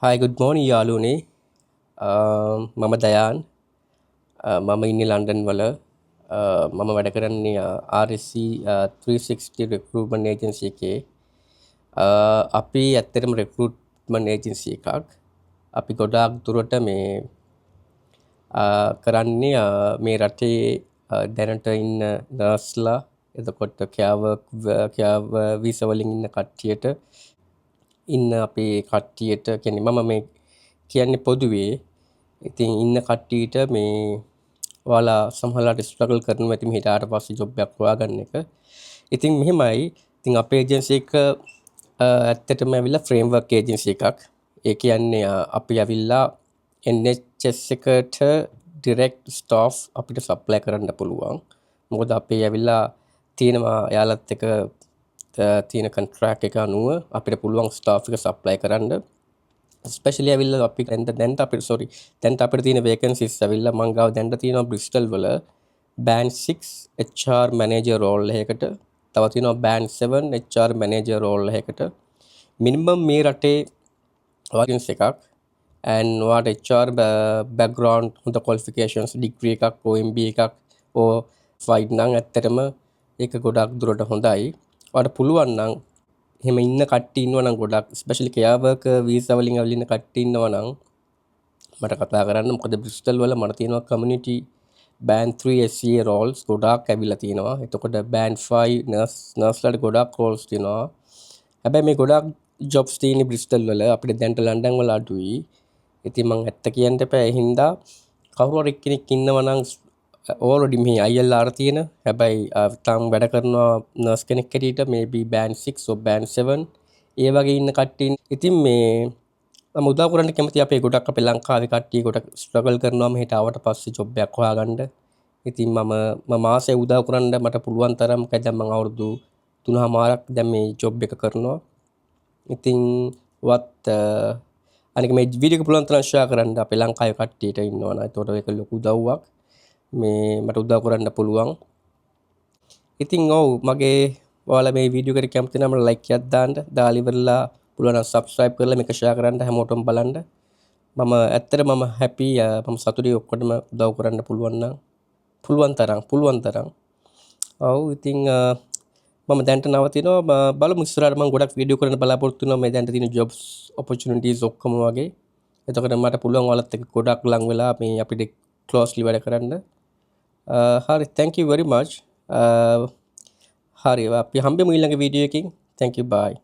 Hi, good morning යාළුවනේ. මම දයාන්. මම ඉන්නේ ලන්ඩන් වල. මම වැඩ කරන්නේ RSC 360 recruitment agency එකේ. අපි ඇත්තටම recruitment agency එකක්. අපි ගොඩාක් දුරට මේ කරන්නේ මේ රටේ දැනට ඉන්න නර්ස්ලා එතකොට කෑව වීසා වලින් ඉන්න කට්ටියට ඉන්න අපේ කට්ටියට කියන්නේ මම මේ කියන්නේ පොදුවේ ඉතින් ඉන්න කට්ටියට මේ ඔයාලා සමහරවිට ස්ට්‍රගල් කරනවා ඉතින් ඊට පස්සේ ජොබ් එකක් හොයාගන්න එක. ඉතින් මෙහෙමයි. ඉතින් අපේ ඒජන්සි එක ඇත්තටම ඇවිල්ලා ෆ්‍රේම්වර්ක් ඒජන්සි එකක්. ඒ කියන්නේ අපි ඇවිල්ලා NHS එකට ඩිරෙක්ට් ස්ටාෆ් අපිට සප්ලයි කරන්න පුළුවන්. මොකද අපි ඇවිල්ලා තියෙනවා එයාලත් එක තියෙන කොන්ට්‍රැක්ට් එක අනුව අපිට පුළුවන් ස්ටාෆ් එක සප්ලයි කරන්න. ස්පෙෂලි ඇවිල්ලා අපි දැන්ට අපිට තියෙන වේකන්සිස් ඇවිල්ලා මං ගාව දැන්ට තියෙනවා බ්‍රිස්ටල් වල බෑන්ඩ් 6 HR මැනේජර් රෝල් එකකට තව තියෙනවා බෑන්ඩ් 7 HR මැනේජර් රෝල් එකකට මිනිමම් මේ රටේ වේකන්සි එකක් and what HR background හොඳ qualifications degree එකක් OMB එකක් ඕ ෆයිට් නම් ඇත්තටම ඒක ගොඩක් දුරට හොඳයි. ඔයාලට පුළුවන් නම් එහෙම ඉන්න කට්ටිය ඉන්නවා නම් ගොඩක් ස්පෙෂලි කෙයා වර්කර් වීසා වලින් ඇවිල්ලා ඉන්න කට්ටිය ඉන්නවා නම් මට කතා කරන්න. මොකද බ්‍රිස්ටල් වල මට තියෙනවා කමියුනිටි බෑන්ඩ් 3 SCA රෝල්ස් ගොඩාක් ඇවිල්ලා තියෙනවා. එතකොට බෑන්ඩ් 5 නර්ස්ලාට ගොඩාක් රෝල්ස් තියෙනවා. හැබැයි මේ ගොඩාක් ජොබ්ස් තියෙන්නේ බ්‍රිස්ටල් වල. අපිට දැන්ට ලන්ඩන් වල අඩුයි. ඉතින් මං ඇත්ත කියන්න එපා. ඒ හින්දා කවුරු හරි කෙනෙක් ඉන්නවා නම් ඕල්රෙඩි මේ ILR තියෙන හැබැයි තාම වැඩ කරනවා නර්ස් කෙනෙක් හැටියට මේබි බෑන්ඩ් 6 or බෑන්ඩ් 7 ඒ වගේ ඉන්න කට්ටිය. ඉතින් මේ මම උදව් කරන්න කැමති අපේ ගොඩක් අපේ ලංකාවේ කට්ටිය ගොඩක් ස්ට්‍රගල් කරනවා මෙහෙට ආවට පස්සේ ජොබ් එකක් හොයාගන්න. ඉතින් මම ආසයි උදව් කරන්න මට පුළුවන් තරම් දැන් මම අවුරුදු 3මාරක් දැන් මේ ජොබ් එක කරනවා. ඉතින් අනික මේ වීඩියෝ එක පුළුවන් තරම් ෂෙයා කරන්න අපේ ලංකාවේ කට්ටියට ඉන්නවා නම් ඒතකොට ඒක ලොකු උදව්වක්. මේ මට උදව් කරන්න පුළුවන්. ඉතින් ඔව් මගේ ඔයාලා මේ වීඩියෝ එකට කැමති නම් ලයික් එකක් දාන්න. දාලා ඉවරලා පුළුවන් නම් subscribe කරලා මේක share කරන්න හැමෝටම බලන්න. මම ඇත්තටම මම happy මම සතුටුයි ඔක්කොටම උදව් කරන්න පුළුවන් නම් පුළුවන් තරම්. ඔව් ඉතින් මම දැන්ට නවතිනවා. බලමු ඉස්සරහට මම ගොඩක් වීඩියෝ කරන්න බලාපොරොත්තු වෙනවා මේ දැන්ට තියෙන jobs opportunities ඔක්කොම වගේ. එතකොට මට පුළුවන් ඔයාලත් එක්ක ගොඩක් ලං වෙලා මේ අපිට closely වැඩ කරන්න. හරි thank you very much. හරි අපි හම්බෙමු ඊළඟ වීඩියෝ එකකින්. thank you bye.